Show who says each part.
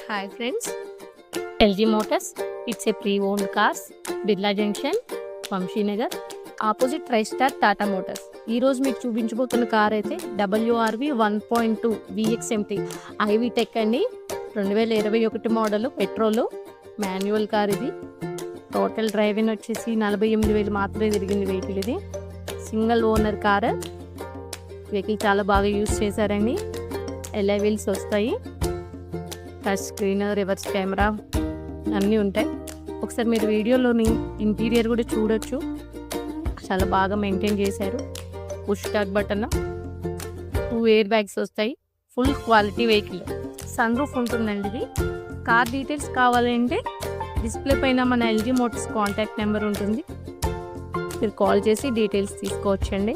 Speaker 1: Hi friends, LG Motors. It's a pre-owned cars. Birla junction, Vamshinagar, opposite Tristar Tata Motors. ఈరోజు మీకు చూపించబోతున్న car అయితే WRV 1.2 VXMT iVTEC అండి. 2021 మోడల్, పెట్రోల్ మాన్యువల్ కార్ ఇది. టోటల్ డ్రైవింగ్ వచ్చేసి 48,000 మాత్రమే తిరిగింది వెహికల్. ఇది సింగిల్ ఓనర్ కార్. వెహికల్ చాలా బాగా యూజ్ చేశారండి. ఎల్ఐ వీల్స్ వస్తాయి, టచ్ స్క్రీన్, రివర్స్ కెమెరా అన్నీ ఉంటాయి. ఒకసారి మీరు వీడియోలోని ఇంటీరియర్ కూడా చూడొచ్చు. చాలా బాగా మెయింటైన్ చేశారు. Push start button, 2 air bags వస్తాయి. Full quality vehicle. Sun roof ఉంటుందండి. ఇది కార్ డీటెయిల్స్ కావాలంటే డిస్ప్లే పైన మన LG మోటార్స్ కాంటాక్ట్ నెంబర్ ఉంటుంది. మీరు కాల్ చేసి డీటెయిల్స్ తీసుకోవచ్చండి.